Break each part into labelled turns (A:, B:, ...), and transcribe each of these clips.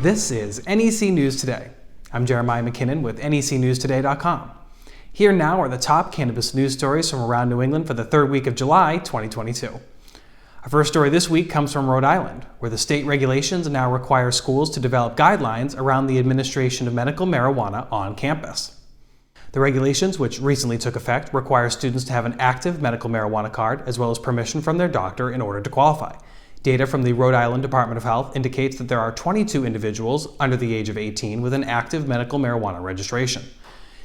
A: This is NEC News Today. I'm Jeremiah McKinnon with necnewstoday.com. Here now are the top cannabis news stories from around New England for the third week of July 2022. Our first story this week comes from Rhode Island, where the state regulations now require schools to develop guidelines around the administration of medical marijuana on campus. The regulations, which recently took effect, require students to have an active medical marijuana card as well as permission from their doctor in order to qualify. Data from the Rhode Island Department of Health indicates that there are 22 individuals under the age of 18 with an active medical marijuana registration.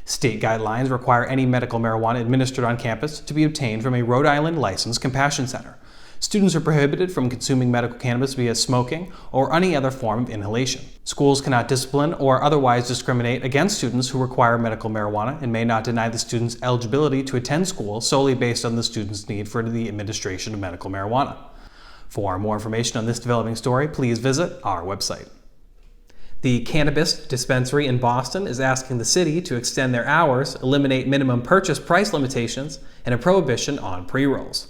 A: State guidelines require any medical marijuana administered on campus to be obtained from a Rhode Island licensed compassion center. Students are prohibited from consuming medical cannabis via smoking or any other form of inhalation. Schools cannot discipline or otherwise discriminate against students who require medical marijuana and may not deny the student's eligibility to attend school solely based on the student's need for the administration of medical marijuana. For more information on this developing story, please visit our website. The Cannabist dispensary in Boston is asking the city to extend their hours, eliminate minimum purchase price limitations, and a prohibition on pre-rolls.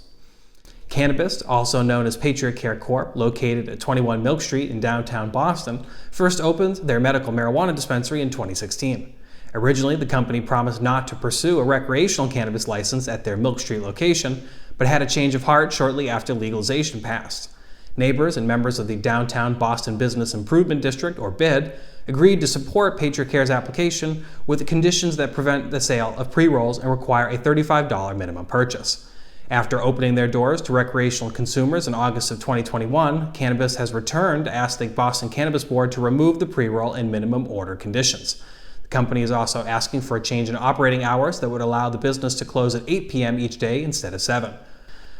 A: Cannabist, also known as Patriot Care Corp., located at 21 Milk Street in downtown Boston, first opened their medical marijuana dispensary in 2016. Originally, the company promised not to pursue a recreational cannabis license at their Milk Street location, but had a change of heart shortly after legalization passed. Neighbors and members of the Downtown Boston Business Improvement District, or BID, agreed to support Patriot Care's application with the conditions that prevent the sale of pre-rolls and require a $35 minimum purchase. After opening their doors to recreational consumers in August of 2021, Cannabis has returned to ask the Boston Cannabis Board to remove the pre-roll and minimum order conditions. The company is also asking for a change in operating hours that would allow the business to close at 8 p.m. each day instead of 7.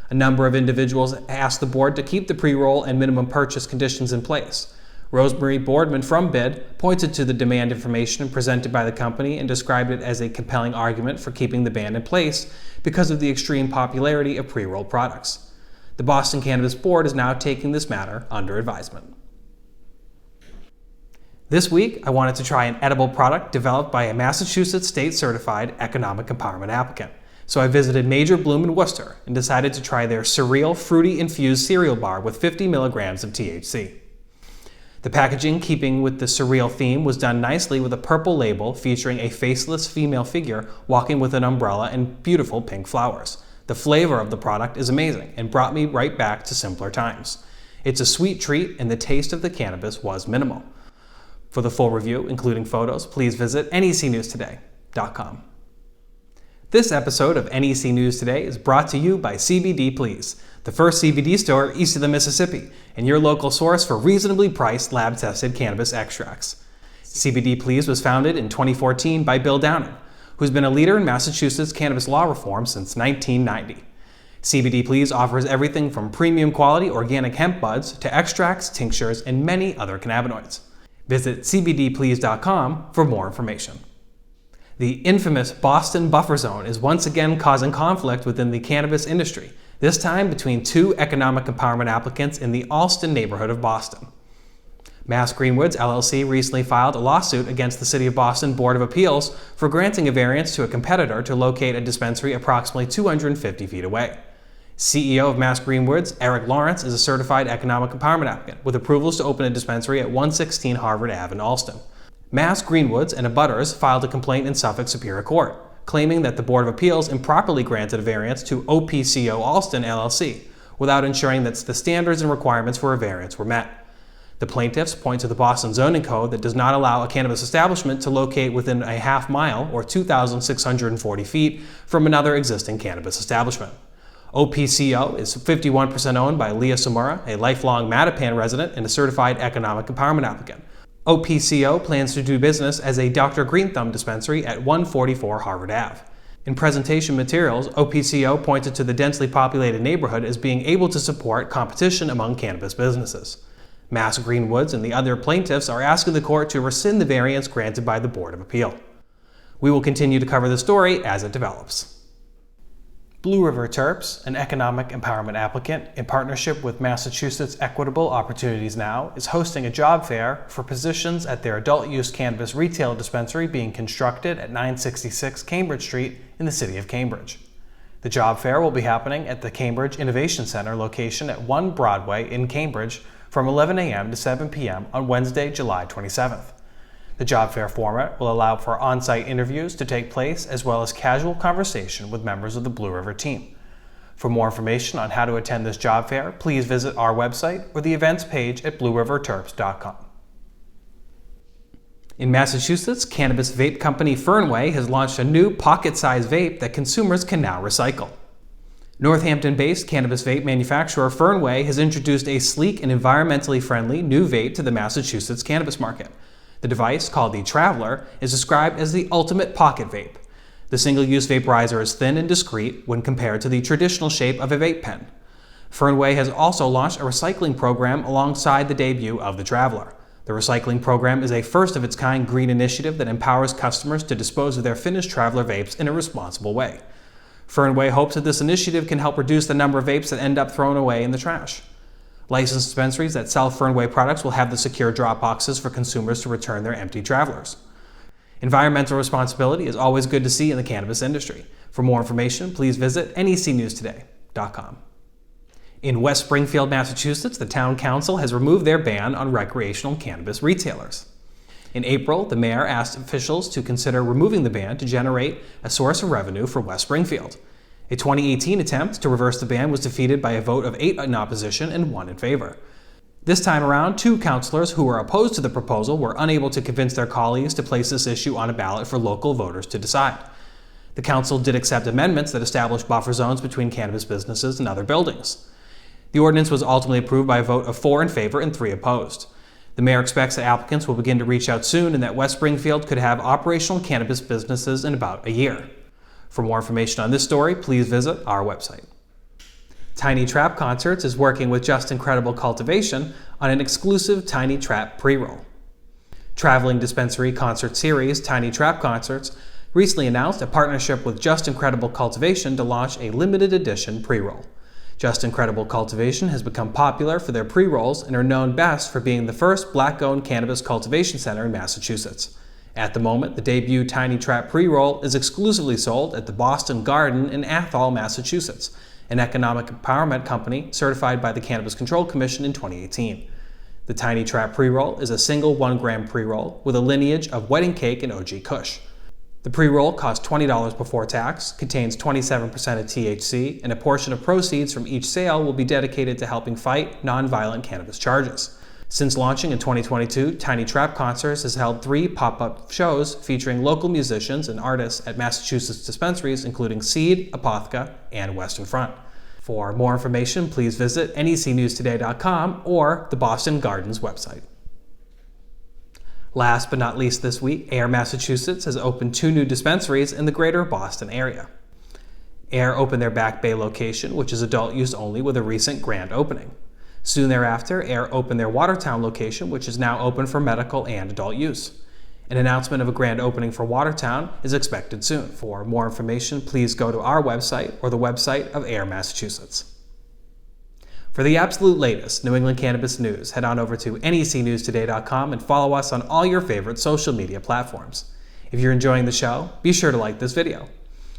A: A number of individuals asked the board to keep the pre-roll and minimum purchase conditions in place. Rosemary Boardman from BID pointed to the demand information presented by the company and described it as a compelling argument for keeping the ban in place because of the extreme popularity of pre-roll products. The Boston Cannabis Board is now taking this matter under advisement. This week, I wanted to try an edible product developed by a Massachusetts state-certified economic empowerment applicant. So I visited Major Bloom in Worcester and decided to try their Surreal fruity infused cereal bar with 50 milligrams of THC. The packaging, keeping with the Surreal theme, was done nicely with a purple label featuring a faceless female figure walking with an umbrella and beautiful pink flowers. The flavor of the product is amazing and brought me right back to simpler times. It's a sweet treat and the taste of the cannabis was minimal. For the full review, including photos, please visit necnewstoday.com. This episode of NEC News Today is brought to you by CBD Please, the first CBD store east of the Mississippi, and your local source for reasonably priced lab-tested cannabis extracts. CBD Please was founded in 2014 by Bill Downing, who's been a leader in Massachusetts cannabis law reform since 1990. CBD Please offers everything from premium quality organic hemp buds to extracts, tinctures, and many other cannabinoids. Visit cbdplease.com for more information. The infamous Boston buffer zone is once again causing conflict within the cannabis industry, this time between two economic empowerment applicants in the Allston neighborhood of Boston. Mass Greenwoods LLC recently filed a lawsuit against the City of Boston Board of Appeals for granting a variance to a competitor to locate a dispensary approximately 250 feet away. CEO of Mass Greenwoods, Eric Lawrence, is a certified economic empowerment applicant with approvals to open a dispensary at 116 Harvard Ave in Allston. Mass Greenwoods and abutters filed a complaint in Suffolk Superior Court, claiming that the Board of Appeals improperly granted a variance to OPCO Allston LLC without ensuring that the standards and requirements for a variance were met. The plaintiffs point to the Boston zoning code that does not allow a cannabis establishment to locate within a half mile or 2,640 feet from another existing cannabis establishment. OPCO is 51% owned by Leah Sumura, a lifelong Mattapan resident and a certified economic empowerment applicant. OPCO plans to do business as a Dr. Green Thumb dispensary at 144 Harvard Ave. In presentation materials, OPCO pointed to the densely populated neighborhood as being able to support competition among cannabis businesses. Mass Greenwoods and the other plaintiffs are asking the court to rescind the variance granted by the Board of Appeal. We will continue to cover the story as it develops. Blue River Terps, an economic empowerment applicant in partnership with Massachusetts Equitable Opportunities Now, is hosting a job fair for positions at their adult-use cannabis retail dispensary being constructed at 966 Cambridge Street in the city of Cambridge. The job fair will be happening at the Cambridge Innovation Center location at 1 Broadway in Cambridge from 11 a.m. to 7 p.m. on Wednesday, July 27th. The job fair format will allow for on-site interviews to take place as well as casual conversation with members of the Blue River team. For more information on how to attend this job fair, please visit our website or the events page at blueriverterps.com. In Massachusetts, cannabis vape company Fernway has launched a new pocket-sized vape that consumers can now recycle. Northampton-based cannabis vape manufacturer Fernway has introduced a sleek and environmentally friendly new vape to the Massachusetts cannabis market. The device, called the Traveler, is described as the ultimate pocket vape. The single-use vaporizer is thin and discreet when compared to the traditional shape of a vape pen. Fernway has also launched a recycling program alongside the debut of the Traveler. The recycling program is a first-of-its-kind green initiative that empowers customers to dispose of their finished Traveler vapes in a responsible way. Fernway hopes that this initiative can help reduce the number of vapes that end up thrown away in the trash. Licensed dispensaries that sell Fernway products will have the secure drop boxes for consumers to return their empty Travelers. Environmental responsibility is always good to see in the cannabis industry. For more information, please visit necnewstoday.com. In West Springfield, Massachusetts, the town council has removed their ban on recreational cannabis retailers. In April, the mayor asked officials to consider removing the ban to generate a source of revenue for West Springfield. A 2018 attempt to reverse the ban was defeated by a vote of 8 in opposition and 1 in favor. This time around, 2 councilors who were opposed to the proposal were unable to convince their colleagues to place this issue on a ballot for local voters to decide. The council did accept amendments that established buffer zones between cannabis businesses and other buildings. The ordinance was ultimately approved by a vote of 4 in favor and 3 opposed. The mayor expects that applicants will begin to reach out soon and that West Springfield could have operational cannabis businesses in about a year. For more information on this story, please visit our website. Tiny Trap Concerts is working with Just Incredible Cultivation on an exclusive Tiny Trap Preroll. Traveling dispensary concert series Tiny Trap Concerts recently announced a partnership with Just Incredible Cultivation to launch a limited edition pre-roll. Just Incredible Cultivation has become popular for their pre-rolls and are known best for being the first black-owned cannabis cultivation center in Massachusetts. At the moment, the debut Tiny Trap Preroll is exclusively sold at the Boston Garden in Athol, Massachusetts, an economic empowerment company certified by the Cannabis Control Commission in 2018. The Tiny Trap Preroll is a single 1-gram pre-roll with a lineage of wedding cake and OG Kush. The pre-roll costs $20 before tax, contains 27% of THC, and a portion of proceeds from each sale will be dedicated to helping fight nonviolent cannabis charges. Since launching in 2022, Tiny Trap Concerts has held 3 pop-up shows featuring local musicians and artists at Massachusetts dispensaries including Seed, Apotheca, and Western Front. For more information, please visit necnewstoday.com or the Boston Gardens website. Last but not least this week, Ayr Massachusetts has opened 2 new dispensaries in the greater Boston area. Ayr opened their Back Bay location, which is adult use only, with a recent grand opening. Soon thereafter, Ayr opened their Watertown location, which is now open for medical and adult use. An announcement of a grand opening for Watertown is expected soon. For more information, please go to our website or the website of Ayr Massachusetts. For the absolute latest New England Cannabis News, head on over to necnewstoday.com and follow us on all your favorite social media platforms. If you're enjoying the show, be sure to like this video.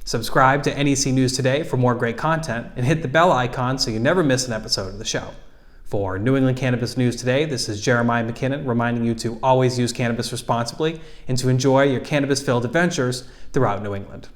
A: Subscribe to NEC News Today for more great content and hit the bell icon so you never miss an episode of the show. For New England Cannabis News Today, this is Jeremiah McKinnon reminding you to always use cannabis responsibly and to enjoy your cannabis-filled adventures throughout New England.